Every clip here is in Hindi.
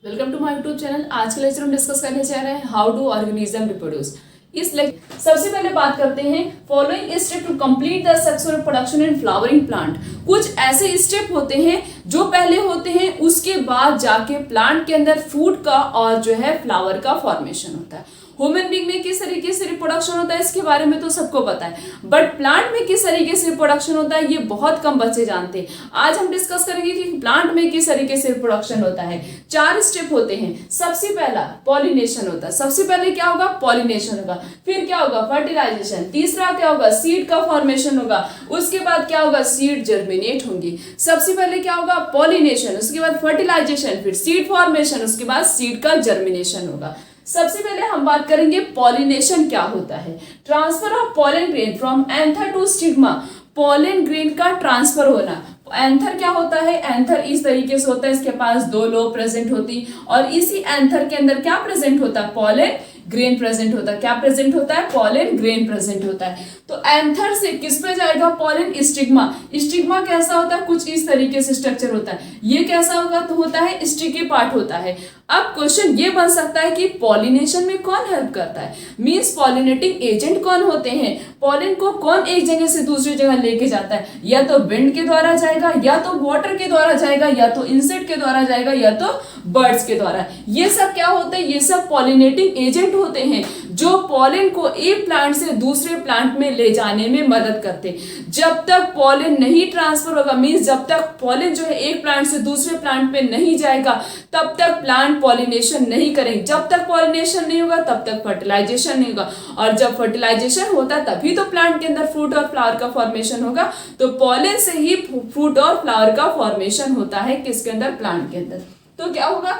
Welcome to my YouTube channel. आज के लेक्चर हम डिस्कस करने जा रहे हैं हाउ डू ऑर्गेनिज्म रिप्रोड्यूस। सबसे पहले बात करते हैं following step to complete the sexual production in flowering plant. कुछ ऐसे स्टेप होते हैं जो पहले होते हैं, उसके बाद जाके प्लांट के अंदर फ्रूट का और जो है फ्लावर का फॉर्मेशन होता है। ह्यूमन बीइंग में किस तरीके से रिप्रोडक्शन होता है इसके बारे में तो सबको पता है, बट प्लांट में किस तरीके से रिप्रोडक्शन होता है ये बहुत कम बच्चे जानते हैं। आज हम डिस्कस करेंगे कि प्लांट में किस तरीके से रिप्रोडक्शन होता है। 4 स्टेप होते हैं। सबसे पहला पॉलिनेशन होता है। सबसे पहले क्या होगा? पॉलिनेशन होगा। फिर क्या होगा? फर्टिलाइजेशन। तीसरा क्या होगा? सीड का फॉर्मेशन होगा। उसके बाद क्या होगा? सीड जर्मिनेट होंगी। सबसे पहले क्या होगा? पॉलिनेशन, उसके बाद फर्टिलाइजेशन, फिर सीड फॉर्मेशन, उसके बाद सीड का जर्मिनेशन होगा। सबसे पहले हम बात करेंगे पॉलिनेशन क्या होता है। Transfer of pollen grain from anther to stigma. Pollen grain का ट्रांसफर होना। एंथर क्या होता है? एंथर इस तरीके से होता है, इसके पास 2 लोब प्रेजेंट होती और इसी एंथर के अंदर क्या प्रेजेंट होता है? पॉलन ग्रेन प्रेजेंट होता है। क्या प्रेजेंट होता है? पॉलन ग्रेन प्रेजेंट होता है। तो एंथर से किस पे जाएगा? Pollen stigma. स्टिग्मा कैसा होता है? कुछ इस तरीके से स्ट्रक्चर होता है। ये कैसा होगा? तो होता है स्टिकी पार्ट होता है। अब क्वेश्चन ये बन सकता है कि पॉलिनेशन में कौन हेल्प करता है, मींस पॉलिनेटिंग एजेंट कौन होते हैं, पॉलन को कौन एक जगह से दूसरी जगह लेके जाता है? या तो विंड के द्वारा जाएगा, या तो वाटर के द्वारा जाएगा, या तो इंसेक्ट के द्वारा जाएगा, या तो बर्ड्स के द्वारा। ये सब क्या होते हैं? ये सब पॉलिनेटिंग एजेंट होते हैं जो पॉलन को एक प्लांट से दूसरे प्लांट में ले जाने में मदद करते। जब तक पॉलन नहीं ट्रांसफर होगा, मींस जब तक पॉलन जो है एक प्लांट से दूसरे प्लांट पे नहीं जाएगा, तब तक प्लांट पॉलिनेशन नहीं करेंगे। जब तक पॉलिनेशन नहीं होगा तब तक फर्टिलाइजेशन नहीं होगा, और जब फर्टिलाइजेशन होता तभी तो प्लांट के अंदर फ्रूट और फ्लावर का फॉर्मेशन होगा। तो पॉलन से ही फ्रूट और फ्लावर का फॉर्मेशन होता है किसके अंदर? प्लांट के अंदर। तो क्या होगा?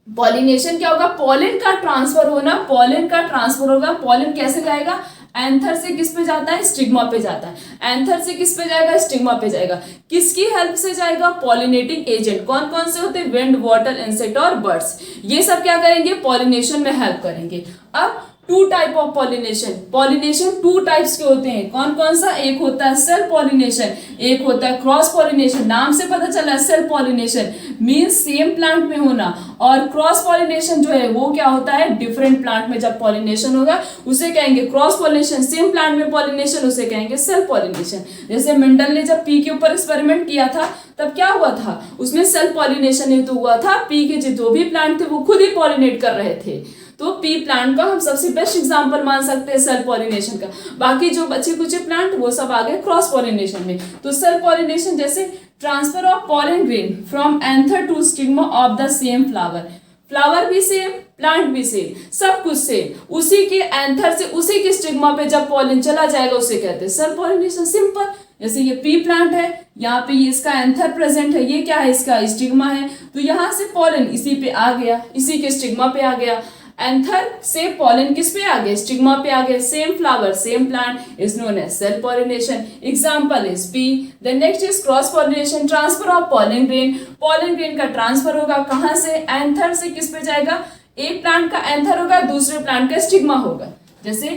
पॉलिनेशन क्या होगा? पॉलन का ट्रांसफर होना। पॉलन का ट्रांसफर होगा। पॉलन कैसे जाएगा? एंथर से किस पे जाता है? स्टिग्मा पे जाता है। एंथर से किस पे जाएगा? स्टिग्मा पे जाएगा। किसकी हेल्प से जाएगा? Pollinating agent. कौन कौन से होते हैं? विंड, वाटर, इंसेक्ट और बर्ड्स। ये सब क्या करेंगे? पॉलिनेशन में हेल्प करेंगे। अब 2 type of pollination. Pollination 2 types के होते हैं। कौन कौन सा? एक होता है सेल्फ पॉलिनेशन, एक होता है क्रॉस पॉलिनेशन। नाम से पता चला self pollination means same plant में होना, और क्रॉस पॉलिनेशन जो है वो क्या होता है? डिफरेंट प्लांट में जब पॉलिनेशन होगा उसे कहेंगे क्रॉस पॉलिनेशन। सेम प्लांट में पॉलिनेशन उसे कहेंगे सेल्फ पॉलिनेशन। जैसे मेंडल ने जब पी के ऊपर एक्सपेरिमेंट किया था तब क्या हुआ था? उसमें सेल्फ पॉलिनेशन ही तो हुआ था। पी के जो भी प्लांट थे वो खुद ही पॉलिनेट कर रहे थे। तो पी प्लांट का हम सबसे बेस्ट एग्जांपल मान सकते हैं सेल्फ पॉलिनेशन का। बाकी जो बचे कुछ प्लांट वो सब आ गए क्रॉस पॉलिनेशन में। तो सेल्फ पॉलिनेशन जैसे transfer of pollen grain from anther to stigma of the same flower. Flower भी सेम, प्लांट भी सेम, सब कुछ सेम। उसी के एंथर से उसी के स्टिग्मा पे जब पॉलन चला जाएगा उसे कहते हैं सेल्फ पॉलिनेशन। सिंपल। जैसे ये पी प्लांट है, यहाँ पे ये इसका एंथर प्रेजेंट है, ये क्या है? इसका स्टिग्मा है। तो यहाँ से पॉलन इसी पे आ गया, इसी के स्टिग्मा पे आ गया। एंथर से पॉलन किस पे आ गए? स्टिग्मा पे आ गए। Same flower same plant is known as self pollination. Example is pea. The next is cross pollination. Transfer of pollen grain. Pollen grain का ट्रांसफर होगा कहां से? एंथर से किस पे जाएगा? एक प्लांट का एंथर होगा, दूसरे प्लांट का स्टिग्मा होगा। जैसे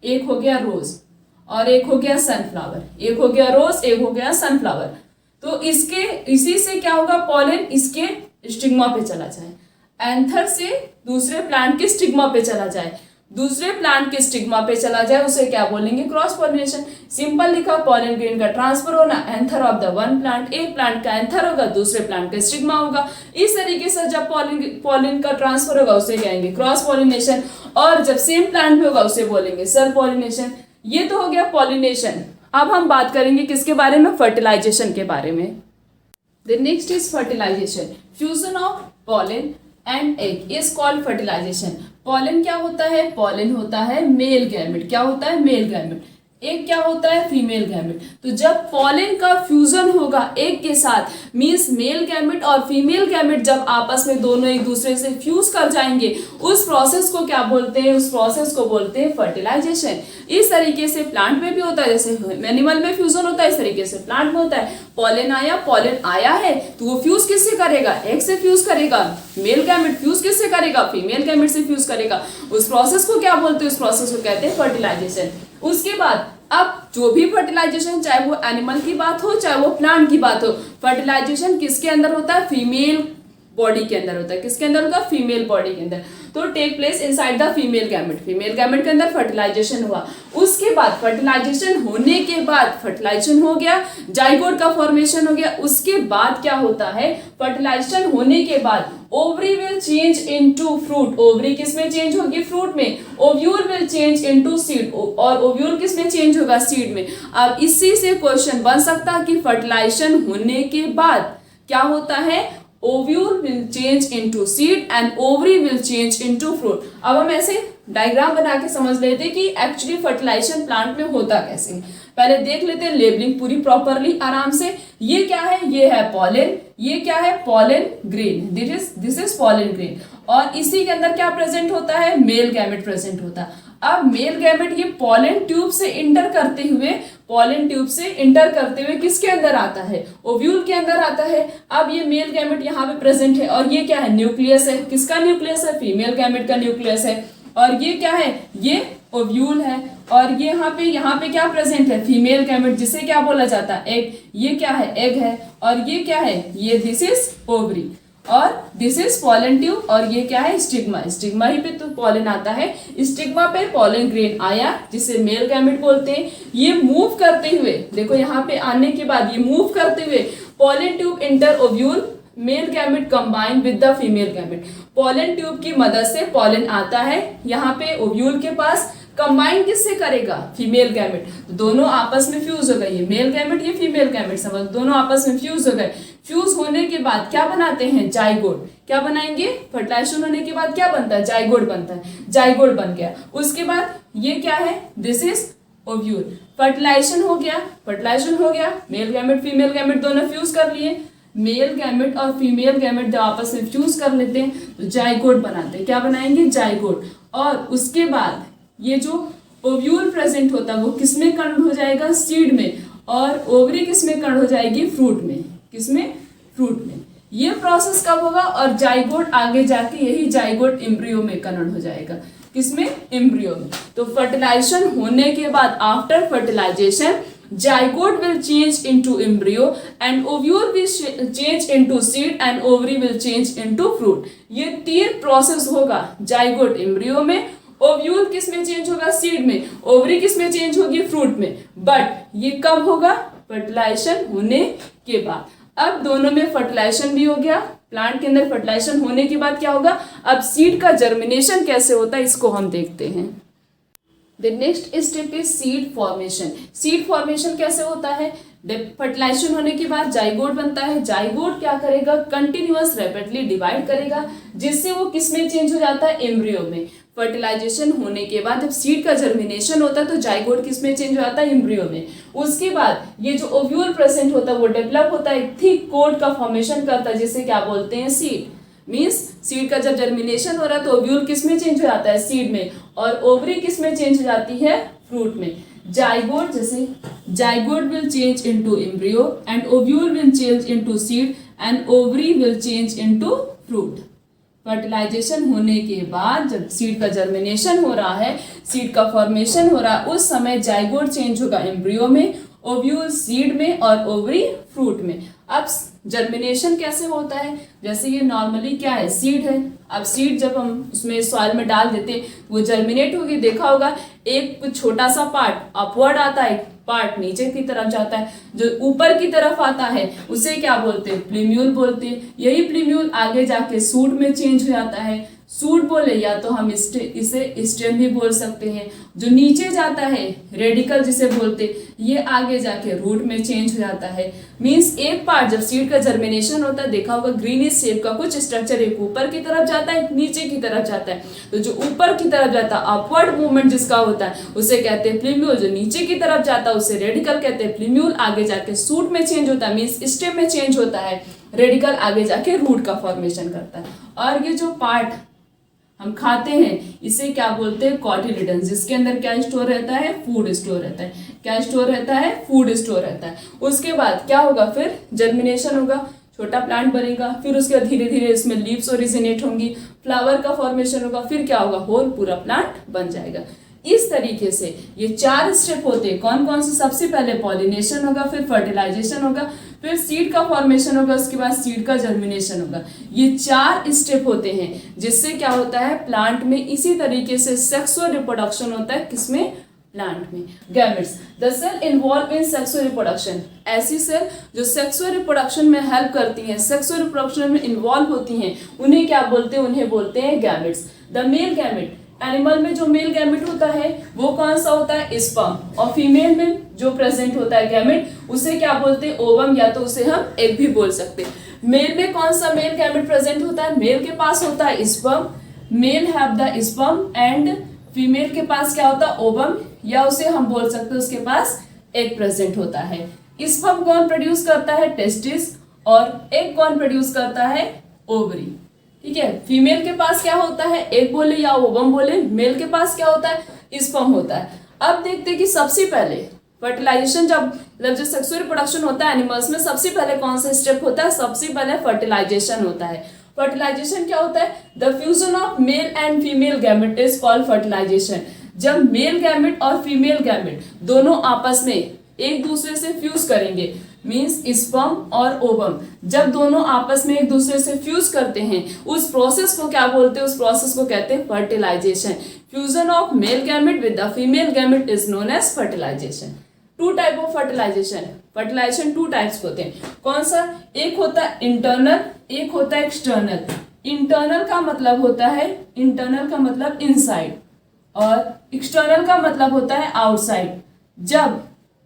एक हो गया रोज और एक हो गया सनफ्लावर, एक हो गया रोज, एक हो गया सनफ्लावर। तो इसी से क्या होगा? पॉलन इसके स्टिग्मा पे चला जाए, एंथर से दूसरे प्लांट के स्टिग्मा पे चला जाए, दूसरे प्लांट के स्टिग्मा पे चला जाए, उसे क्या बोलेंगे? Cross pollination. सिंपल लिखा। पॉलन ग्रेन का ट्रांसफर होना, anther of the one plant, एक प्लांट का एंथर होगा, दूसरे प्लांट का स्टिग्मा होगा। इस तरीके से जब पॉलन का ट्रांसफर होगा उसे कहेंगे क्रॉस पॉलिनेशन, और जब सेम प्लांट में होगा उसे बोलेंगे सेल्फ पॉलिनेशन। ये तो हो गया पॉलिनेशन। अब हम बात करेंगे किसके बारे में? फर्टिलाइजेशन के बारे में। The next is fertilisation. Fusion of pollen and egg is called fertilisation. Pollen क्या होता है? पॉलन होता है मेल गैमेट। क्या होता है? Male gamete. एग क्या होता है? Female gamete. तो जब पॉलन का फ्यूजन होगा एग के साथ, मींस मेल गैमेट और फीमेल गैमेट जब आपस में दोनों एक दूसरे से फ्यूज कर जाएंगे, उस प्रोसेस को क्या बोलते हैं? उस प्रोसेस को बोलते हैं फर्टिलाइजेशन। इस तरीके से प्लांट में भी होता है, जैसे एनिमल में फ्यूजन होता है इस तरीके से प्लांट में होता है। पॉलन आया है तो वो फ्यूज किससे करेगा? एग से फ्यूज करेगा। मेल गैमेट फ्यूज किससे करेगा? फीमेल गैमेट से फ्यूज करेगा। उस प्रोसेस को क्या बोलते हैं? उस प्रोसेस को कहते हैं फर्टिलाइजेशन। उसके बाद अब जो भी फर्टिलाइजेशन, चाहे वो एनिमल की बात हो चाहे वो प्लांट की बात हो, फर्टिलाइजेशन किसके अंदर होता है? फीमेल बॉडी के अंदर होता है। किसके अंदर होता है? फीमेल बॉडी के अंदर। तो take place inside the female gamete, female gamete के अंदर फर्टिलाइजेशन हुआ। उसके बाद फर्टिलाइजेशन होने के बाद, फर्टिलाइजेशन हो गया, जाइगोट का फॉर्मेशन हो गया। उसके बाद क्या होता है? फर्टिलाइजेशन होने के बाद ovary will change into fruit, ovary किस में चेंज होगी? फ्रूट में। Ovule will change into seed, और ओव्यूल किस में चेंज होगा? सीड में। अब इसी से क्वेश्चन बन सकता है कि फर्टिलाइजेशन होने के बाद क्या होता है? Ovule will change into seed and ovary will change into fruit. अब हम ऐसे डायग्राम बना के समझ लेते हैं कि एक्चुअली फर्टिलाइजेशन प्लांट में होता कैसे। पहले देख लेते हैं लेबलिंग पूरी प्रॉपरली आराम से। ये क्या है? ये है पॉलन। ये क्या है? Pollen grain. This is pollen grain. और इसी के अंदर क्या प्रेजेंट होता है? मेल गैमेट प्रेजेंट होता है। अब मेल गैमेट ये पॉलन ट्यूब से इंटर करते हुए, पॉलन ट्यूब से इंटर करते हुए किसके अंदर आता है? ओव्यूल के अंदर आता है। अब ये मेल गैमेट यहाँ पे प्रेजेंट है, और ये क्या है? न्यूक्लियस है। किसका न्यूक्लियस है? फीमेल गैमेट का न्यूक्लियस है। और ये क्या है? ये ओव्यूल है। और ये यहाँ पे क्या प्रेजेंट है? फीमेल गैमेट, जिसे क्या बोला जाता है? एग। ये क्या है? एग है। और ये क्या है? ये दिस इज ओवरी, और दिस इज पॉलन ट्यूब, और ये क्या है? स्टिग्मा। स्टिग्मा ही पे तो पॉलन आता है। स्टिग्मा पे पॉलन ग्रेन आया, जिसे मेल गैमेट बोलते हैं। ये मूव करते हुए, देखो यहाँ पे आने के बाद ये मूव करते हुए pollen tube inter ovule, male gamete combine with the female gamete. Pollen tube की मदद से पॉलन आता है यहाँ पे ओव्यूल के पास, कंबाइन किससे करेगा? Female gamete. तो दोनों आपस में फ्यूज हो गए, ये मेल गैमेट, ये फीमेल गैमेट, समझ, दोनों आपस में फ्यूज हो गए। फ्यूज होने के बाद क्या बनाते हैं? जाइगोट। क्या बनाएंगे? फर्टिलाइजेशन होने के बाद क्या बनता है? जाइगोट बनता है। जाइगोट बन गया। उसके बाद ये क्या है? This is ovule. फर्टिलाइजेशन हो गया, फर्टिलाइजेशन हो गया, मेल गैमेट फीमेल गैमेट दोनों फ्यूज कर लिए। मेल गैमेट और फीमेल गैमेट जब आपस में फ्यूज कर लेते हैं तो जाइगोट बनाते हैं। क्या बनाएंगे? जाइगोट। और उसके बाद ये जो ओव्यूल प्रेजेंट होता है वो किस में कन्वर्ट हो जाएगा? सीड में। और ओवरी किस में कन्वर्ट हो जाएगी? फ्रूट में। किसमें? फ्रूट में। ये प्रोसेस कब होगा? और जाइगोट आगे जाके यही जाइगोट एम्ब्रियो में कन्वर्ट हो जाएगा। किसमें? एम्ब्रियो में। तो फर्टिलाइजेशन होने के बाद, after fertilisation, zygote will change into embryo and ovule will change into seed and ovary will change into fruit. ये 3 प्रोसेस होगा जाइगोट एम्ब्रियो में, ओव्यूल किस में चेंज होगा? सीड में, ओवरी किस में चेंज होगी? फ्रूट में। बट ये कब होगा? फर्टिलाइजेशन होने के बाद। अब दोनों में फर्टिलाइजेशन भी हो गया, प्लांट के अंदर फर्टिलाइजेशन होने के बाद क्या होगा? अब सीड का जर्मिनेशन कैसे होता है इसको हम देखते हैं। The next step is seed formation. Seed formation कैसे होता है? फर्टिलाइजेशन होने के बाद जाइगोट बनता है। जाइगोट क्या करेगा? कंटिन्यूअस रैपिडली डिवाइड करेगा, जिससे वो किस में चेंज हो जाता है? एम्ब्रियो में। फर्टिलाइजेशन होने के बाद जब सीड का जर्मिनेशन होता है तो जाइगोट किस में चेंज हो जाता है? एम्ब्रियो में। उसके बाद ये जो ओव्यूल प्रेजेंट होता है वो डेवलप होता है, थिक कोट का फॉर्मेशन करता है, जिसे क्या बोलते हैं? सीड। मीन्स सीड का जब जर्मिनेशन हो रहा है तो ओव्यूल किस में चेंज हो जाता है? सीड में। और ओवरी किस में चेंज हो जाती है? फ्रूट में। जाइगोट, जैसे zygote will change into embryo and ovule will change into seed and ovary will change into fruit. Fertilisation होने के बाद जब सीड का जर्मिनेशन हो रहा है, सीड का फॉर्मेशन हो रहा है, उस समय जाइगोट चेंज होगा एम्ब्रियो में, ओव्यूल सीड में और ओवरी फ्रूट में। अब जर्मिनेशन कैसे होता है? जैसे ये नॉर्मली क्या है? सीड है। अब सीड जब हम उसमें सॉइल में डाल देते वो जर्मिनेट होगी। देखा होगा एक छोटा सा पार्ट अपवर्ड आता है, पार्ट नीचे की तरफ जाता है, जो ऊपर की तरफ आता है उसे क्या बोलते हैं? प्लीम्यूल बोलते हैं। यही प्लीम्यूल आगे जाके सूट में चेंज हो जाता है। सूट बोले या तो हम इसे स्टेम भी बोल सकते हैं। जो नीचे जाता है रेडिकल जिसे बोलते, ये आगे जाके रूट में चेंज हो जाता है। मींस एक पार्ट जब सीड का जर्मिनेशन होता है, देखा होगा ग्रीनिश शेप का कुछ स्ट्रक्चर एक ऊपर की तरफ जाता है, एक नीचे की तरफ जाता है। तो जो ऊपर की तरफ जाता है अपवर्ड मूवमेंट जिसका होता है उसे कहते हैं प्लीम्यूल। जो नीचे की तरफ जाता है उसे रेडिकल कहते हैं। प्लीम्यूल आगे जाके सूट में चेंज होता है, मीन्स स्टेम में चेंज होता है। रेडिकल आगे जाके रूट का फॉर्मेशन करता है। और ये जो पार्ट हम खाते हैं इसे क्या बोलते हैं? कॉटिलिडन, जिसके अंदर क्या स्टोर रहता है? फूड स्टोर रहता है। क्या स्टोर रहता है? फूड स्टोर रहता है। उसके बाद क्या होगा? फिर जर्मिनेशन होगा, छोटा प्लांट बनेगा, फिर उसके बाद धीरे धीरे इसमें लीव्स ओरिजिनेट होंगी, फ्लावर का फॉर्मेशन होगा, फिर क्या होगा? होल पूरा प्लांट बन जाएगा। इस तरीके से ये 4 स्टेप होते हैं। कौन कौन से? सबसे पहले पॉलिनेशन होगा, फिर फर्टिलाइजेशन होगा, फिर सीड का फॉर्मेशन होगा, उसके बाद सीड का जर्मिनेशन होगा। ये 4 स्टेप होते हैं जिससे क्या होता है प्लांट में इसी तरीके से सेक्सुअल रिप्रोडक्शन होता है। किसमें? प्लांट में। Gametes, the cell involve in sexual reproduction, ऐसी सेल जो सेक्सुअल रिप्रोडक्शन में हेल्प करती हैं, सेक्सुअल रिप्रोडक्शन में इन्वॉल्व होती हैं, उन्हें क्या बोलते हैं? उन्हें बोलते हैं gametes. The male gamete, animal में जो मेल गैमेट होता है वो कौन सा होता है? स्पर्म। और फीमेल में जो प्रेजेंट होता है गैमेट उसे क्या बोलते हैं? ओवम, या तो उसे हम एग भी बोल सकते हैं। मेल में कौन सा मेल गैमेट प्रेजेंट होता है? मेल के पास होता है sperm, male have the sperm, and female के पास क्या होता है? ओवम, या उसे हम बोल सकते हैं उसके पास एग प्रेजेंट होता है। स्पर्म कौन प्रोड्यूस करता है? टेस्टिस। और एग कौन प्रोड्यूस करता है? ओवरी। ठीक है, फीमेल के पास क्या होता है? एग बोले या ओवम बोले, मेल के पास क्या होता है? स्पर्म होता है। अब देखते हैं कि सबसे पहले फर्टिलाइजेशन, जब जो सेक्सुअल रिप्रोडक्शन होता है एनिमल्स में, सबसे पहले कौन सा स्टेप होता है? सबसे पहले फर्टिलाइजेशन होता है। फर्टिलाइजेशन क्या होता है? The fusion of male and female gamete is called fertilisation. जब मेल गैमेट और फीमेल गैमेट दोनों आपस में एक दूसरे से फ्यूज करेंगे, मीन्स स्पर्म और ओवम जब दोनों आपस में एक दूसरे से फ्यूज करते हैं, उस प्रोसेस को क्या बोलते हैं? उस प्रोसेस को कहते हैं fertilisation. Fusion of male gamete with the female gamete is known as fertilisation. 2 type of fertilisation. Fertilisation 2 types होते हैं। कौन सा? एक होता है इंटरनल, एक होता है एक्सटर्नल। इंटरनल का मतलब होता है, इंटरनल का मतलब इनसाइड, और एक्सटर्नल का मतलब होता है आउटसाइड। जब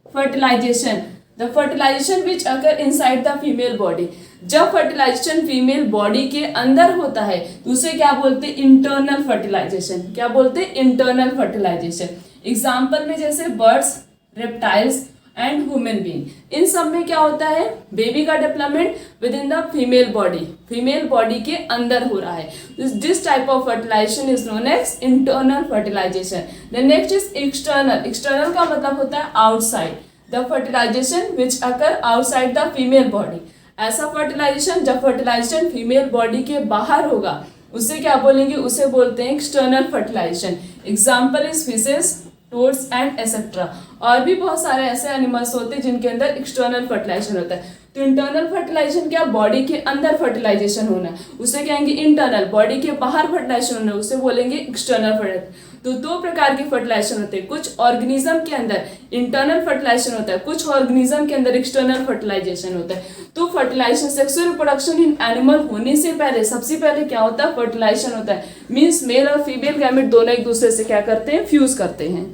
fertilization, the fertilisation which occur inside the female body, जब फर्टिलाइजेशन फीमेल बॉडी के अंदर होता है तो उसे क्या बोलते हैं? Internal fertilization. क्या बोलते हैं? Internal fertilization. एग्जाम्पल में जैसे birds, reptiles and human being, इन सब में क्या होता है? बेबी का development within the female body, female body के अंदर हो रहा है। This type of fertilization is known as internal fertilisation. The next is external. External का मतलब होता है outside, the fertilisation which occur outside the female body. ऐसा फर्टिलाइजेशन जब फर्टिलाइजेशन फीमेल बॉडी के बाहर होगा उसे क्या बोलेंगे? उसे बोलते हैं external fertilisation. Example is fishes, toads and etcetera. और भी बहुत सारे ऐसे एनिमल्स होते हैं जिनके अंदर एक्सटर्नल फर्टिलाइजेशन होता है। तो इंटरनल फर्टिलाइजेशन क्या? बॉडी के अंदर फर्टिलाइजेशन होना, उसे कहेंगे इंटरनल। बॉडी के बाहर फर्टिलाइजेशन होना, उसे बोलेंगे एक्सटर्नल फर्टिलाइजेशन। तो 2 प्रकार के फर्टिलाइजेशन होते हैं। कुछ ऑर्गेनिज्म के अंदर इंटरनल फर्टिलाइजेशन होता है, कुछ ऑर्गेनिज्म के अंदर एक्सटर्नल फर्टिलाइजेशन होता है। तो fertilization, sexual reproduction in animal होने से पहले सबसे पहले क्या होता है? फर्टिलाइजेशन होता है। मीन्स मेल और फीमेल गैमेट दोनों एक दूसरे से क्या करते हैं? फ्यूज करते हैं।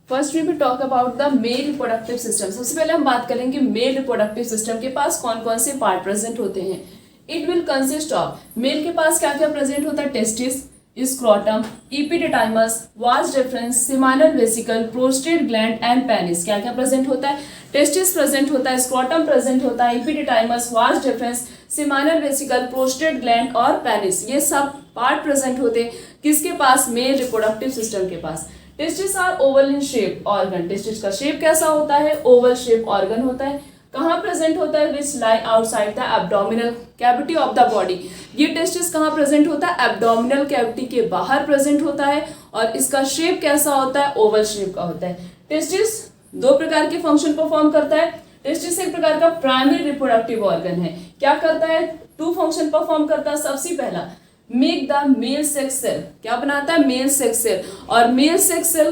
First we will talk about the male reproductive system. सबसे पहले हम बात करेंगे मेल रिप्रोडक्टिव सिस्टम के पास कौन कौन से पार्ट प्रेजेंट होते हैं। It will consist of, male के पास क्या क्या प्रेजेंट होता है? Testis, scrotum, epididymis, vas deferens, seminal vesicle, prostate gland and penis. क्या क्या प्रेजेंट होता है? टेस्टिस प्रेजेंट होता है, स्क्रोटम प्रेजेंट होता है, epididymis, vas deferens, seminal vesicle, prostate gland और पेनिस, ये सब पार्ट प्रेजेंट होते हैं किसके पास? मेल रिप्रोडक्टिव सिस्टम के पास। Testis are oval in shape organ. Testis का शेप कैसा होता है? ओवल शेप ऑर्गन होता है। कहाँ प्रेजेंट होता है? Which lie outside the abdominal cavity of the body. ये टेस्टिस कहाँ प्रेजेंट होता है? एब्डोमिनल कैविटी के बाहर प्रेजेंट होता है। और इसका शेप कैसा होता है? ओवल शेप का होता है। टेस्टिस 2 प्रकार के फंक्शन परफॉर्म करता है। टेस्टिस एक प्रकार का प्राइमरी रिप्रोडक्टिव ऑर्गन है। क्या करता है? 2 फंक्शन परफॉर्म करता है। सबसे पहला, make the male sex cell. क्या बनाता है? Male sex cell. और मेल सेक्स सेल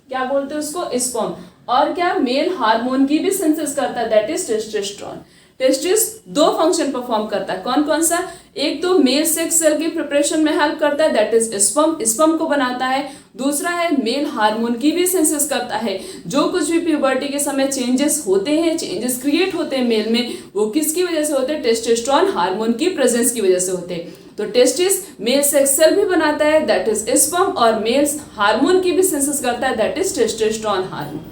क्या बोलते हैं उसको? स्पर्म। और क्या? मेल हार्मोन की भी सिंथेसिस करता है, that is testosterone. Testis 2 function perform करता है। कौन कौन सा? एक तो मेल सेक्स सेल की प्रिपरेशन में हेल्प करता है, दैट इज स्पर्म, स्पर्म को बनाता है। दूसरा है मेल हार्मोन की भी सिंथेसिस करता है। जो कुछ भी प्यूबर्टी के समय चेंजेस होते हैं, चेंजेस क्रिएट होते हैं मेल में, वो किसकी वजह से होते हैं? टेस्टोस्टेरोन हार्मोन की प्रेजेंस की वजह से होते हैं। तो टेस्टिस मेल सेक्स सेल भी बनाता है, दैट इज स्पर्म, और मेल हार्मोन की भी सिंथेसिस करता है, that is testosterone hormone.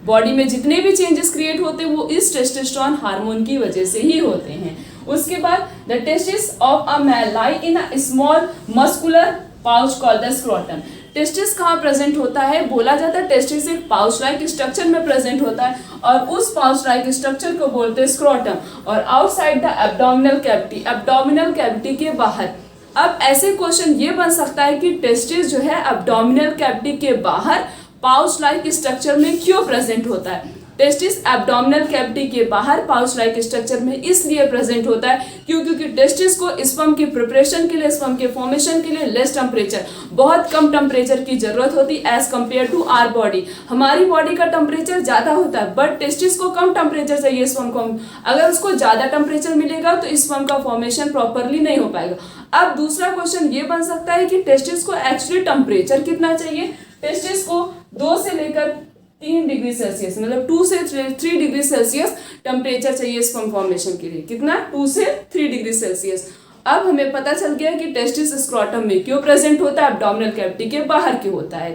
Body में जितने भी चेंजेस क्रिएट होते हैं वो इस टेस्टोस्टेरोन हार्मोन की वजह से ही होते हैं। उसके बाद the testis of a man lie in a small muscular pouch called the scrotum. Testis कहाँ प्रेजेंट होता है? बोला जाता है टेस्टिस एक पाउच लाइक स्ट्रक्चर में प्रेजेंट होता है, और उस पाउच लाइक स्ट्रक्चर को बोलते हैं स्क्रोटम। और outside the abdominal cavity, abdominal cavity के बाहर। अब ऐसे क्वेश्चन ये बन सकता है कि टेस्टिस जो है एब्डोमिनल कैविटी के बाहर पाउच लाइक स्ट्रक्चर में क्यों प्रेजेंट होता है? टेस्टिस एब्डोमिनल कैविटी के बाहर पाउच लाइक स्ट्रक्चर में इसलिए प्रेजेंट होता है क्योंकि टेस्टिस को स्पर्म की प्रिपरेशन के लिए, स्पर्म के फॉर्मेशन के लिए लेस टेम्परेचर, बहुत कम टेम्परेचर की जरूरत होती है as compare to our body. हमारी बॉडी का टेम्परेचर ज्यादा होता है बट टेस्टिस को कम टेम्परेचर चाहिए स्पर्म को। अगर उसको ज्यादा टेम्परेचर मिलेगा तो स्पर्म का फॉर्मेशन प्रॉपरली नहीं हो पाएगा। अब दूसरा क्वेश्चन ये बन सकता है कि टेस्टिस को एक्चुअली टेम्परेचर कितना चाहिए। टेस्टिस को 2 से लेकर 3 डिग्री सेल्सियस, मतलब 2 से 3 डिग्री सेल्सियस टेम्परेचर चाहिए स्पर्म फॉर्मेशन के लिए। कितना? 2 से 3 डिग्री सेल्सियस। अब हमें पता चल गया कि टेस्टिस स्क्रोटम में क्यों प्रेजेंट होता है, एब्डोमिनल कैविटी के बाहर क्यों होता है।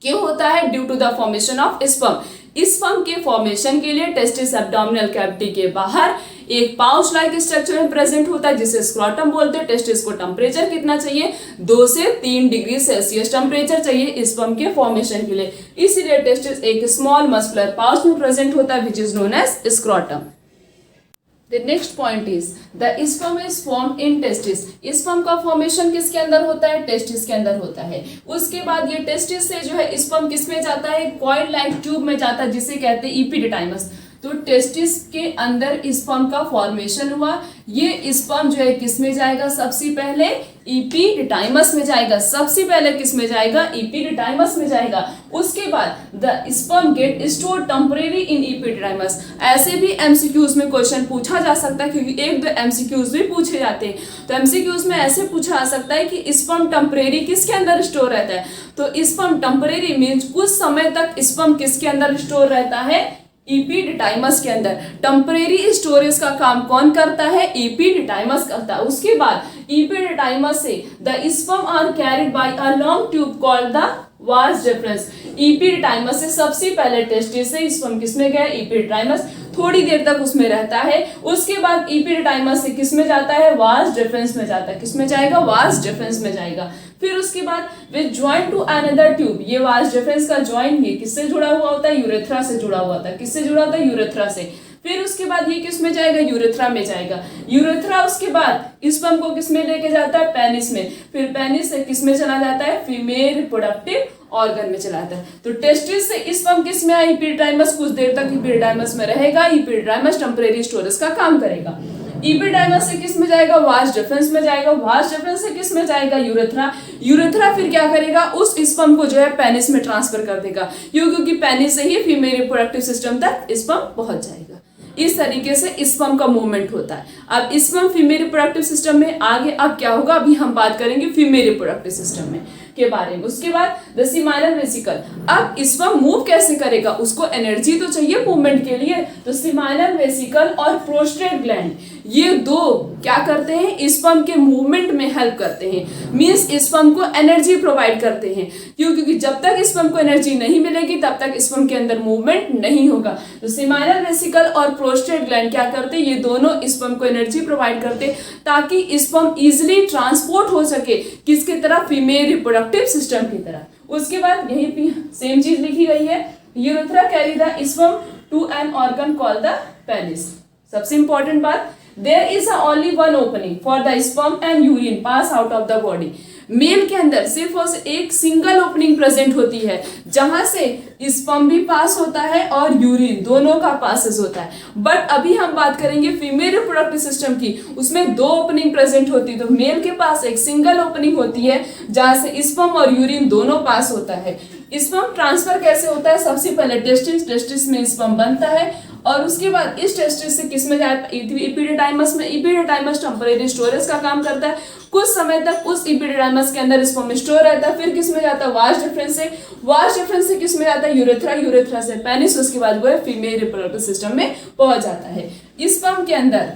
क्यों होता है? Due to the formation of sperm. Sperm के फॉर्मेशन के लिए टेस्टिस एब्डोमिनल कैविटी के बाहर एक पाउच लाइक स्ट्रक्चर में प्रेजेंट होता है जिसे स्क्रोटम बोलते हैं। टेस्टिस को टेम्परेचर कितना चाहिए? 2 से 3 डिग्री सेल्सियस टेम्परेचर चाहिए स्पर्म के फॉर्मेशन के लिए। इसीलिए टेस्टिस एक स्मॉल मस्कुलर पाउच में प्रेजेंट होता है which is known as scrotum. The next point is the sperm is formed in testis. Sperm का फॉर्मेशन किसके अंदर होता है? टेस्टिस के अंदर होता है। उसके बाद ये टेस्टिस से जो है स्पर्म किस में जाता है? कॉइल लाइक ट्यूब में जाता है जिसे कहते हैं इपिडिडाइमस। तो टेस्टिस के अंदर स्पर्म का फॉर्मेशन हुआ। ये स्पर्म जो है किस में जाएगा? सबसे पहले इपिडिडाइमस में जाएगा। सबसे पहले किस में जाएगा? इपिडिडाइमस में जाएगा। उसके बाद the sperm get stored temporary in epididymis. ऐसे भी एमसीक्यूज में क्वेश्चन पूछा जा सकता है क्योंकि 1-2 एमसीक्यूज भी पूछे जाते हैं। तो एमसीक्यूज में ऐसे पूछा जा सकता है कि स्पर्म टेम्परेरी किसके अंदर स्टोर रहता है। तो स्पर्म टेम्परेरी मीन्स कुछ समय तक स्पर्म किसके अंदर स्टोर रहता है? इपिडिडाइमस के अंदर। टेम्परेरी स्टोरेज का काम कौन करता है? इपिडिडाइमस करता है। उसके बाद इपिडिडाइमस से the sperm are carried by a long tube called the vas deferens. Epididymis से सबसे पहले टेस्टिस से स्पर्म किसमें गया? इपिडिडाइमस। थोड़ी देर तक उसमें रहता है। उसके बाद इपिडिडाइमस से किसमें जाता है? वास डिफरेंस में जाता है। किसमें जाएगा? वास डिफरेंस में जाएगा। फिर उसके बाद with join to another tube. ये वास डिफरेंस का जॉइन ये किससे जुड़ा हुआ होता है? यूरेथ्रा से जुड़ा हुआ होता है। किससे जुड़ा होता है? यूरेथ्रा से। फिर उसके बाद ये किस में जाएगा? यूरेथ्रा में जाएगा। यूरेथ्रा उसके बाद स्पर्म को किस में लेके जाता है? पेनिस में। फिर पेनिस से किस में चला जाता है? फीमेल रिप्रोडक्टिव ऑर्गन में चला जाता है। तो टेस्टिस से स्पर्म किस में आया? इपिडिडाइमस। कुछ देर तक इपिडिडाइमस में रहेगा। इपिडिडाइमस टेम्परेरी स्टोरेज का काम करेगा। इपिडाइमस से किस में जाएगा? वास डिफरेंस में जाएगा। वास डिफरेंस से किस में जाएगा? यूरेथ्रा। यूरेथ्रा फिर क्या करेगा? उस स्पर्म को जो है पेनिस में ट्रांसफर कर देगा क्योंकि पेनिस से ही फीमेल रिप्रोडक्टिव सिस्टम तक स्पर्म पहुंच जाएगा। इस तरीके से स्पर्म का मूवमेंट होता है। अब स्पर्म फीमेल रिप्रोडक्टिव सिस्टम में आगे अब क्या होगा? अभी हम बात करेंगे फीमेल रिप्रोडक्टिव सिस्टम में के बारे में। उसके बाद द सीमाइनल वेसिकल। अब स्पर्म मूव कैसे करेगा? उसको एनर्जी तो चाहिए मूवमेंट के लिए। तो सीमाइनल वेसिकल और प्रोस्टेट ग्लैंड ये दो क्या करते हैं? स्पर्म के मूवमेंट में हेल्प करते हैं। मींस स्पर्म को एनर्जी प्रोवाइड करते हैं क्योंकि जब तक स्पर्म को एनर्जी नहीं मिलेगी तब तक स्पर्म के अंदर मूवमेंट नहीं होगा। तो सीमाइनल वेसिकल और प्रोस्टेट ग्लैंड क्या करते हैं? ये दोनों स्पर्म को एनर्जी प्रोवाइड करते हैं ताकि स्पर्म इजिली ट्रांसपोर्ट हो सके किसकी तरफ? फीमेल रिप्रोडक्टिव सिस्टम की तरफ। उसके बाद यही भी सेम चीज लिखी गई है। Urethra carry the sperm to an organ called the penis. सबसे इंपॉर्टेंट बात, there is only one opening for the sperm and urine pass out of the body. Male के अंदर सिर्फ और एक सिंगल ओपनिंग प्रेजेंट होती है जहां से स्पर्म भी पास होता है और यूरिन दोनों का पासेस होता है। बट अभी हम बात करेंगे फीमेल रिप्रोडक्टिव सिस्टम की, उसमें 2 ओपनिंग प्रेजेंट होती है। तो मेल के पास एक सिंगल ओपनिंग होती है जहां से स्पर्म और यूरिन दोनों पास होता है। स्पर्म ट्रांसफर कैसे होता है? सबसे पहले टेस्टिस में स्पर्म बनता है और उसके बाद इस टेस्टिस से किस में जाए? इपिडिडाइमस में। इपिडिडाइमस टेम्परेरी स्टोरेज का काम करता है। कुछ समय तक उस इपिडिडाइमस के अंदर स्पर्म स्टोर रहता है। फिर किस में जाता है? वास डिफरेंस से। वास डिफरेंस से किस में जाता है? यूरेथ्रा। यूरेथ्रा से पेनिस। उसके बाद वो है फीमेल रिप्रोडक्टिव सिस्टम में पहुंच जाता है। स्पर्म के अंदर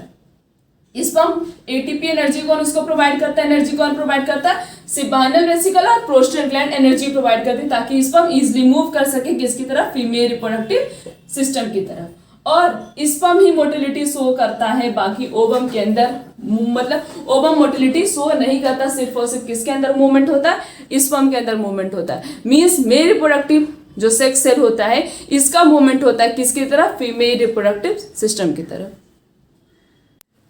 स्पर्म एटीपी एनर्जी कौन उसको प्रोवाइड करता है? एनर्जी कौन प्रोवाइड करता है? सीमाइनल वेसिकल और प्रोस्टेट ग्लैंड एनर्जी प्रोवाइड करते हैं ताकि स्पर्म इजीली मूव कर सके किसकी तरफ? फीमेल रिप्रोडक्टिव सिस्टम की तरफ। और स्पर्म ही मोटिलिटी शो करता है, बाकी ओवम के अंदर मतलब ओवम मोटिलिटी शो नहीं करता। सिर्फ और सिर्फ किसके अंदर मूवमेंट होता है? स्पर्म के अंदर मूवमेंट होता है। मीन्स मेल रिप्रोडक्टिव जो सेक्स सेल होता है इसका मूवमेंट होता है किसकी तरफ? फीमेल रिप्रोडक्टिव सिस्टम की तरफ।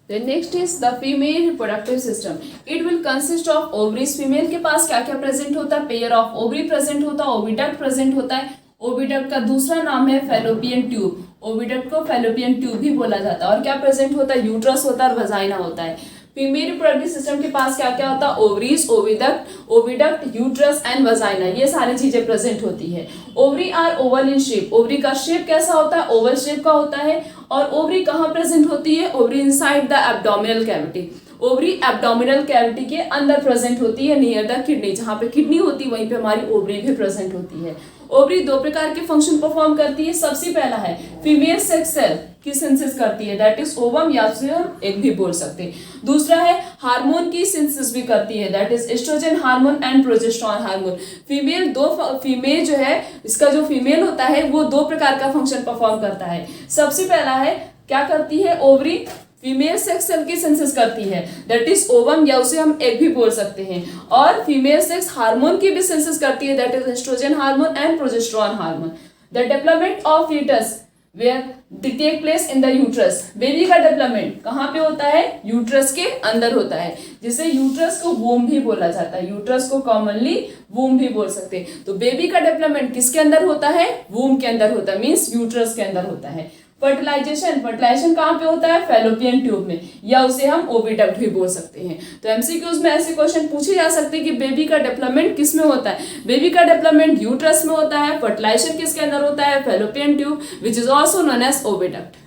Then next is the female reproductive system. It will consist of ovaries. Female के पास क्या क्या प्रेजेंट होता है? पेयर ऑफ ओवरी प्रेजेंट होता है, ओविडक्ट प्रेजेंट होता है, ओविडक्ट का दूसरा नाम है फैलोपियन ट्यूब। ओविडक्ट को फैलोपियन ट्यूब भी बोला जाता है। और क्या प्रेजेंट होता है? यूट्रस होता है और वजाइना होता है। फीमेल रिप्रोडक्टिव सिस्टम के पास क्या क्या होता है? Ovaries, oviduct, uterus and vagina, ये सारी चीजें प्रेजेंट होती है। Ovary are oval in shape. Ovary का शेप कैसा होता है? ओवल शेप का होता है। और ओवरी कहाँ प्रेजेंट होती है? Ovary inside the abdominal cavity. Ovary abdominal cavity के अंदर प्रेजेंट होती है, नियर द किडनी। जहाँ पे किडनी होती है वहीं पे हमारी ओवरी भी प्रेजेंट होती है। ओवरी दो प्रकार के फंक्शन परफॉर्म करती है। सबसे पहला है फीमेल सेक्स सेल की सिंथेसिस करती है, दैट इज ओवम, या फिर हम एग भी बोल सकते हैं। दूसरा है हार्मोन की सिंथेसिस भी करती है, that is estrogen hormone and progesterone hormone. Female जो है, इसका जो फीमेल होता है वो दो प्रकार का फंक्शन परफॉर्म करता है। सबसे पहला है क्या करती है? ओवरी फीमेल सेक्स सेल की सिंथेसिस करती है, दैट इज ओवम, या उसे हम एग भी बोल सकते हैं। और फीमेल सेक्स हार्मोन की भी सिंथेसिस करती है, that is estrogen hormone and progesterone hormone. The development of fetus where take place in the uterus. Baby का डेवलपमेंट कहाँ पे होता है? यूट्रस के अंदर होता है, जिसे यूट्रस को वूम भी बोला जाता है। यूट्रस को कॉमनली वूम भी बोल सकते हैं। तो बेबी का डेवलपमेंट किसके अंदर होता है? वूम के अंदर होता है, मीन्स यूट्रस के अंदर होता है। फर्टिलाइजेशन कहाँ पे होता है? फैलोपियन ट्यूब में, या उसे हम ओविडक्ट भी बोल सकते हैं। तो एमसीक्यूज में ऐसे क्वेश्चन पूछे जा सकते हैं कि बेबी का डेवलपमेंट किस में होता है? बेबी का डेवलपमेंट यूट्रस में होता है। फर्टिलाइजेशन किसके अंदर होता है? Fallopian tube, which is also known as oviduct.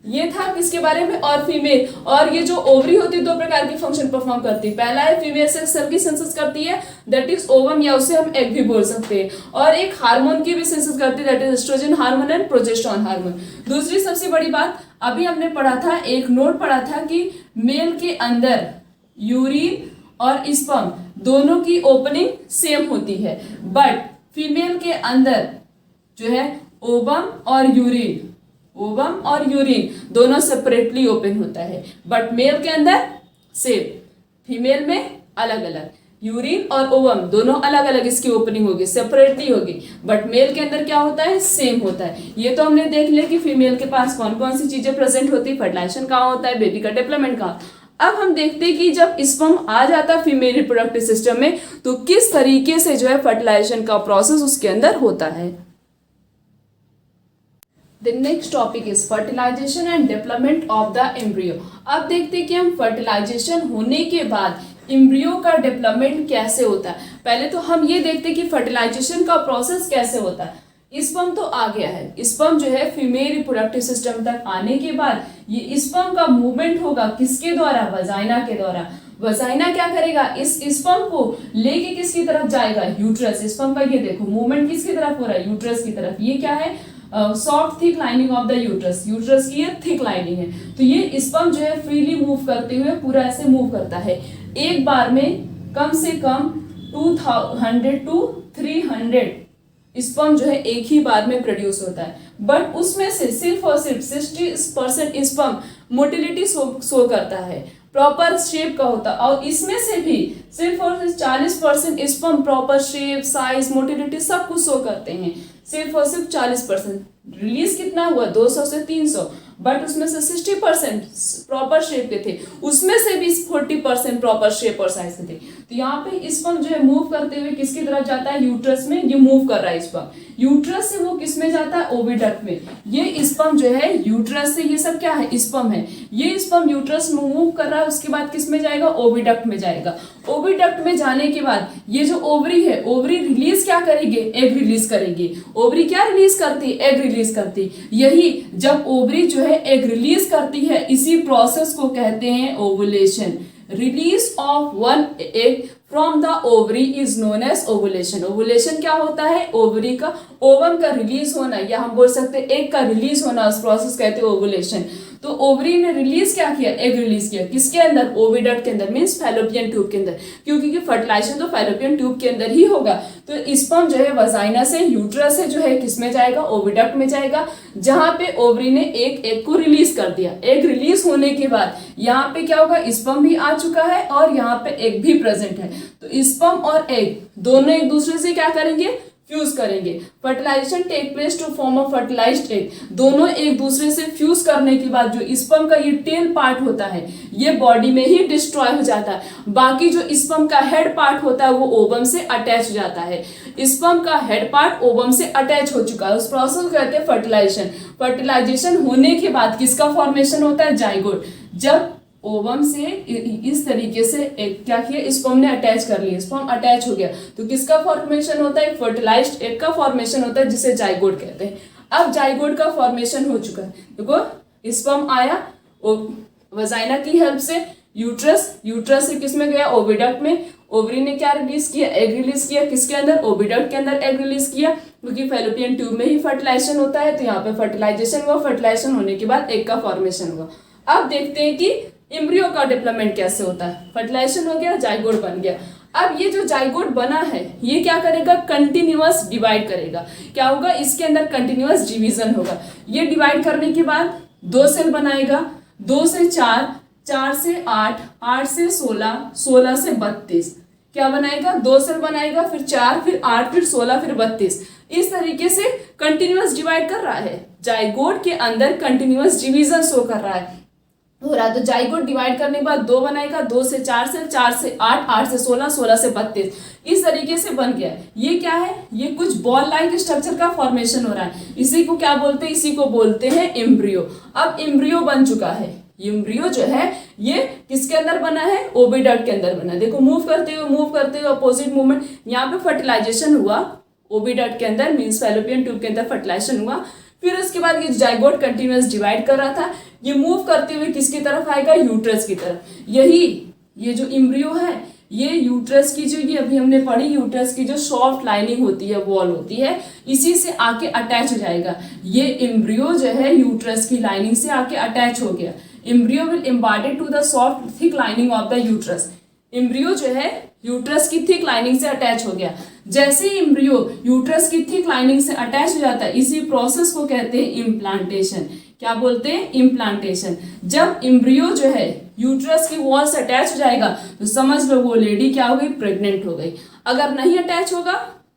ये था किसके बारे में? और फीमेल। और ये जो ओवरी होती है दो प्रकार की फंक्शन परफॉर्म करती है। पहला है फीमेल सेक्स सेल की सिंथेसिस करती है, दैट इज ओवम, या उसे हम एग भी बोल सकते हैं। और एक हार्मोन की भी सिंथेसिस करती है, that is estrogen hormone and progesterone hormone. दूसरी सबसे बड़ी बात, अभी हमने पढ़ा था, एक नोट पढ़ा था कि मेल के अंदर यूरिन और स्पर्म दोनों की ओपनिंग सेम होती है, बट फीमेल के अंदर जो है ओवम और यूरिन दोनों सेपरेटली ओपन होता है, बट मेल के अंदर सेम, फीमेल में अलग अलग। यूरिन और ओवम दोनों अलग अलग इसकी ओपनिंग होगी, सेपरेटली होगी, बट मेल के अंदर क्या होता है? सेम होता है। ये तो हमने देख लिया कि फीमेल के पास कौन कौन सी चीजें प्रेजेंट होती है, फर्टिलाइजेशन कहाँ होता है, बेबी का डेवलपमेंट कहाँ। अब हम देखते हैं कि जब स्पर्म आ जाता है फीमेल रिप्रोडक्टिव सिस्टम में, तो किस तरीके से जो है फर्टिलाइजेशन का प्रोसेस उसके अंदर होता है। The next topic is fertilization and development of the embryo। अब देखते हैं कि हम फर्टिलाइजेशन होने के बाद एम्ब्रियो का डेवलपमेंट कैसे होता है। पहले तो हम ये देखते हैं कि फर्टिलाइजेशन का प्रोसेस कैसे होता है। स्पर्म तो आ गया है, स्पर्म जो है फीमेल रिप्रोडक्टिव सिस्टम तक आने के बाद ये स्पर्म का मूवमेंट होगा किसके द्वारा? वजाइना के द्वारा। वजाइना क्या करेगा? इस स्पर्म को लेके किसकी तरफ जाएगा? यूट्रस। स्पर्म का ये देखो मूवमेंट किसकी तरफ हो रहा है? यूट्रस की तरफ। ये क्या है? Soft thick lining of the uterus. Uterus की ये थिक लाइनिंग है। तो ये स्पर्म जो है फ्रीली मूव करते हुए पूरा ऐसे मूव करता है। एक बार में कम से कम 200 to 300 स्पर्म जो है एक ही बार में प्रोड्यूस होता है, बट उसमें से सिर्फ और सिर्फ 60% स्पर्म मोटिलिटी शो करता है, प्रॉपर शेप का होता है। और इसमें से भी सिर्फ और सिर्फ 40% sperm proper shape, size, motility सब कुछ शो करते हैं। सिर्फ और सिर्फ 40%। रिलीज कितना हुआ? 200 से 300, बट उसमें से 60% प्रॉपर शेप के थे, उसमें से भी 40% प्रॉपर शेप और साइज के थे। तो यहाँ पे स्पर्म जो है मूव करते हुए किसकी तरफ जाता है? यूट्रस में। ये मूव कर रहा है स्पर्म, यूट्रस से वो किस में जाता है? ओविडक्ट में। ये स्पर्म जो है यूट्रस से, ये सब क्या है? स्पर्म है। ये स्पर्म यूट्रस में मूव कर रहा है, उसके बाद किस में जाएगा? ओविडक्ट में जाएगा। ओविडक्ट में जाने के बाद ये जो ओवरी है, ओवरी रिलीज क्या करेगी? एग रिलीज करेगी। ओवरी क्या रिलीज करती है? एग रिलीज करती। यही जब ओवरी जो है एग रिलीज करती है, इसी प्रोसेस को कहते हैं ovulation. Release of one egg from the ovary is known as ovulation. Ovulation क्या होता है? ओवरी का ओवम का रिलीज होना, या हम बोल सकते हैं एग का रिलीज होना, उस प्रोसेस कहते हैं ओवुलेशन। तो ओवरी ने रिलीज क्या किया? एग रिलीज किया। किसके अंदर? ओविडक्ट के अंदर, मीन्स फैलोपियन ट्यूब के अंदर, क्योंकि फर्टिलाइजेशन तो फैलोपियन ट्यूब के अंदर ही होगा। तो स्पर्म जो है वजाइना से, यूट्रस से जो है किसमें जाएगा? ओविडक्ट में जाएगा, जहां पे ओवरी ने एक एग को रिलीज कर दिया। एग रिलीज होने के बाद यहाँ पे क्या होगा? स्पर्म भी आ चुका है और यहाँ पे एग भी प्रेजेंट है। तो स्पर्म और एग दोनों एक दूसरे से क्या करेंगे? फ्यूज करेंगे। Fertilization take place to form a fertilized egg. दोनों एक दूसरे से फ्यूज करने के बाद जो स्पर्म का ये टेल पार्ट होता है ये बॉडी में ही डिस्ट्रॉय हो जाता है। बाकी जो स्पर्म का हेड पार्ट होता है वो ओवम से अटैच हो जाता है। स्पर्म का हेड पार्ट ओवम से अटैच हो चुका है, उस प्रोसेस को कहते हैं फर्टिलाइजेशन। फर्टिलाइजेशन होने के बाद किसका फॉर्मेशन होता है? जाइगोट। जब ओवम से इस तरीके से एक क्या किया, स्पर्म ने अटैच कर लिया, स्पर्म अटैच हो गया तो किसका फॉर्मेशन होता है? फर्टिलाइज्ड एग का फॉर्मेशन होता है जिसे जाइगोट कहते हैं। अब जाइगोट का फॉर्मेशन हो चुका है, देखो स्पर्म आया वजाइना की हेल्प से यूट्रस से किसमें गया? ओविडक्ट में। ओवरी ने क्या रिलीज किया? एग रिलीज किया। किसके अंदर? ओविडक्ट के अंदर एग रिलीज किया, क्योंकि फैलोपियन ट्यूब में ही फर्टिलाइजेशन होता है। तो यहाँ पे फर्टिलाइजेशन हुआ, फर्टिलाइजेशन होने के बाद एग का फॉर्मेशन हुआ। अब देखते हैं कि एम्ब्रियो का डेवलपमेंट कैसे होता है। फर्टिलाइजेशन हो गया, जाइगोट बन गया। अब ये जो जाइगोट बना है ये क्या करेगा? कंटिन्यूअस डिवाइड करेगा। क्या होगा? इसके अंदर कंटिन्यूअस डिवीजन होगा। ये डिवाइड करने के बाद 2 सेल बनाएगा, 2 से 4, 4 से 8, 8 से 16, 16 से 32। क्या बनाएगा? 2 सेल बनाएगा, फिर 4, फिर 8, फिर 16, फिर 32। इस तरीके से कंटिन्यूअस डिवाइड कर रहा है। जाइगोट के अंदर कंटिन्यूअस डिवीजन शो कर रहा है, हो रहा है। तो जाइगोट डिवाइड करने के बाद 2 बनाएगा, 2 से 4 सेल, 4 से 8, 8 से 16, 16 से 32। इस तरीके से बन गया। ये क्या है? ये कुछ बॉल लाइक स्ट्रक्चर का फॉर्मेशन हो रहा है। इसी को क्या बोलते हैं? इसी को बोलते हैं एम्ब्रियो। अब एम्ब्रियो बन चुका है। एम्ब्रियो जो है ये किसके अंदर बना है? ओविडक्ट के अंदर बना है। देखो मूव करते हुए अपोजिट मूवमेंट। यहाँ पे फर्टिलाइजेशन हुआ ओविडक्ट के अंदर, मीन्स फैलोपियन ट्यूब के अंदर फर्टिलाइजेशन हुआ। फिर उसके बाद ये जाइगोट कंटिन्यूअस डिवाइड कर रहा था, ये मूव करते हुए किसकी तरफ आएगा? यूट्रस की तरफ। ये जो एम्ब्रियो है ये यूट्रस की जो ये अभी हमने पढ़ी, यूट्रस की जो सॉफ्ट लाइनिंग होती है, वॉल होती है, इसी से आके अटैच हो जाएगा। ये एम्ब्रियो जो है यूट्रस की लाइनिंग से आके अटैच हो गया। Embryo will embedded to the soft thick lining of the uterus. Embryo जो है यूट्रस की थिक लाइनिंग से अटैच हो गया। जैसे ही एम्ब्रियो यूट्रस की थिक लाइनिंग से अटैच हो जाता है, इसी प्रोसेस को कहते हैं इम्प्लांटेशन। क्या बोलते हैं? इम्प्लांटेशन। जब एम्ब्रियो जो है यूट्रस की वॉल से अटैच हो जाएगा तो समझ लो वो लेडी क्या हो गई? प्रेग्नेंट हो गई। अगर नहीं अटैच होगा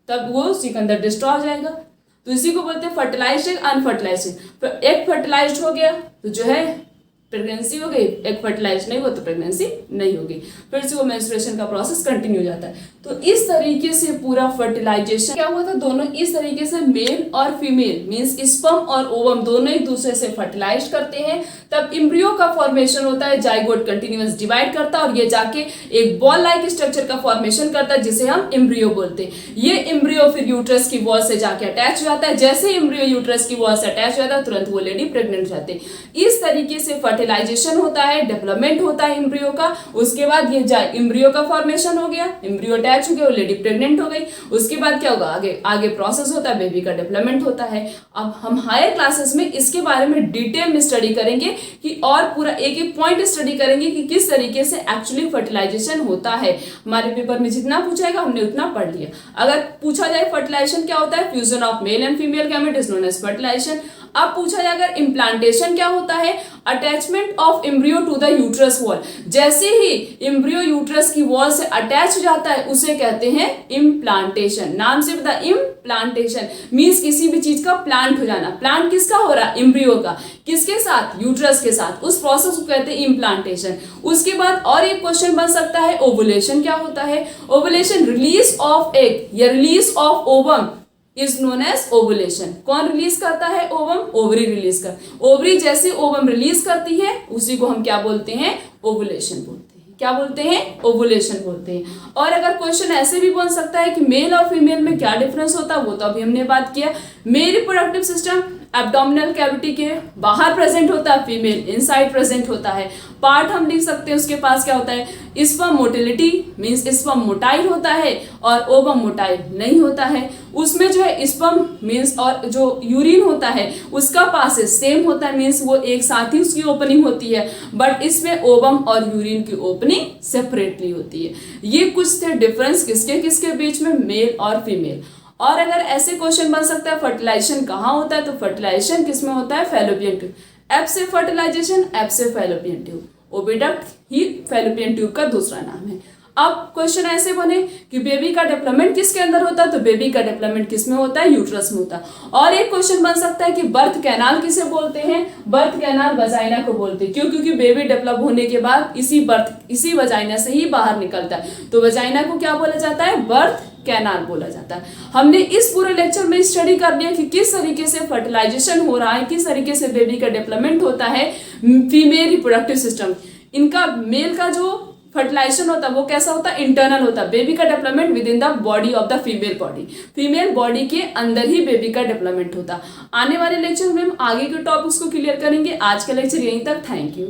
तब वो उसी के अंदर डिस्ट्रॉय हो जाएगा। तो इसी को बोलते हैं fertilized egg, unfertilized. Egg fertilized हो गया तो जो है प्रेगनेंसी हो गई, एग फर्टिलाइज नहीं हुआ तो प्रेगनेंसी नहीं होगी। फिर से वो मेंस्ट्रुएशन का प्रोसेस कंटिन्यू हो जाता है। तो इस तरीके से पूरा फर्टिलाइजेशन क्या हुआ था? दोनों इस तरीके से मेल और फीमेल मींस स्पर्म और ओवम दोनों एक दूसरे से फर्टिलाइज करते हैं, तब एम्ब्रियो का फॉर्मेशन होता है। जाइगोट कंटिन्यूअस डिवाइड करता है और ये जाके एक बॉल लाइक स्ट्रक्चर का फॉर्मेशन करता है जिसे हम एम्ब्रियो बोलते हैं। ये एम्ब्रियो फिर यूट्रस की वॉल से जाके अटैच हो जाता है। जैसे एम्ब्रियो यूट्रस की वॉल से अटैच हो जाता है तुरंत वो लेडी प्रेग्नेंट हो जाती है। इस तरीके से फर्टिलाइजेशन होता है, डेवलपमेंट होता है एम्ब्रियो का। उसके बाद ये एम्ब्रियो का फॉर्मेशन हो गया, एम्ब्रियो अटैच हो गया, वो लेडी प्रेग्नेंट हो गई। उसके बाद क्या होगा? आगे प्रोसेस होता है, बेबी का डेवलपमेंट होता है। अब हम हायर क्लासेस में इसके बारे में डिटेल में स्टडी करेंगे कि और पूरा एक एक पॉइंट स्टडी करेंगे कि किस तरीके से एक्चुअली फर्टिलाइजेशन होता है। हमारे पेपर में जितना पूछाएगा हमने उतना पढ़ लिया। अगर पूछा जाए फर्टिलाइजेशन क्या होता है, fusion of male and female gamete is known as fertilization. अब पूछा जाए अगर इम्प्लांटेशन क्या होता है, attachment of embryo to the uterus wall. जैसे ही एम्ब्रियो यूट्रस की वॉल से अटैच हो जाता है उसे कहते हैं इम्प्लांटेशन। नाम से पता, इम्प्लांटेशन मींस किसी भी चीज का प्लांट हो जाना। प्लांट किसका हो रहा है? एम्ब्रियो का। किसके साथ? यूट्रस के साथ। उस प्रोसेस को कहते हैं इम्प्लांटेशन। उसके बाद और एक क्वेश्चन बन सकता है, ओवुलेशन क्या होता है? ओवुलेशन रिलीज ऑफ एग या release of ovum is known as ovulation. कौन रिलीज करता है? ओवम। ओवरी रिलीज कर, ओवरी जैसे ओवम रिलीज करती है उसी को हम क्या बोलते हैं? ओवुलेशन बोलते हैं। क्या बोलते हैं? ओवुलेशन बोलते हैं। और अगर क्वेश्चन ऐसे भी बन सकता है कि मेल और फीमेल में क्या डिफरेंस होता है, वो तो अभी हमने बात किया। Mail reproductive system abdominal cavity के बाहर प्रेजेंट होता है, फीमेल इनसाइड प्रेजेंट होता है। पार्ट हम लिख सकते हैं उसके पास क्या होता है? Sperm motility means sperm motile होता है और ओवम मोटाइल नहीं होता है। उसमें जो है स्पर्म मींस और जो यूरिन होता है उसका पासेस सेम होता है, मींस वो एक साथ ही उसकी ओपनिंग होती है। बट इसमें ओवम और यूरिन की ओपनिंग सेपरेटली होती है। ये कुछ थे डिफरेंस किसके किसके बीच में, मेल और फीमेल। और अगर ऐसे क्वेश्चन बन सकता है फर्टिलाइजेशन कहाँ होता है, तो फर्टिलाइजेशन किसमें होता है? Fallopian tube. एफ से फर्टिलाइजेशन, एफ से फैलोपियन ट्यूब। ओविडक्ट ही फैलोपियन ट्यूब का दूसरा नाम है। अब क्वेश्चन ऐसे बने कि बेबी का डेवलपमेंट किसके अंदर होता है, तो बेबी का डेवलपमेंट किस में होता है, यूट्रस में होता है। और एक क्वेश्चन बन सकता है कि बर्थ कैनाल किसे बोलते हैं, बर्थ कैनाल वजाइना को बोलते हैं। क्यों? क्योंकि बेबी डेवलप होने के बाद इसी वजाइना से ही बाहर निकलता है, तो वजाइना को क्या बोला जाता है, बर्थ कैनाल बोला जाता है। हमने इस पूरे लेक्चर में स्टडी कर लिया कि किस तरीके से फर्टिलाइजेशन हो रहा है, किस तरीके से बेबी का डेवलपमेंट होता है फीमेल रिप्रोडक्टिव सिस्टम। इनका मेल का जो फर्टिलाइजेशन होता है वो कैसा होता है, इंटरनल होता है। बेबी का development within the body of the female body, female body के अंदर ही बेबी का डेवलपमेंट होता है। आने वाले लेक्चर में हम आगे के टॉपिक्स को क्लियर करेंगे। आज का लेक्चर यहीं तक, थैंक यू।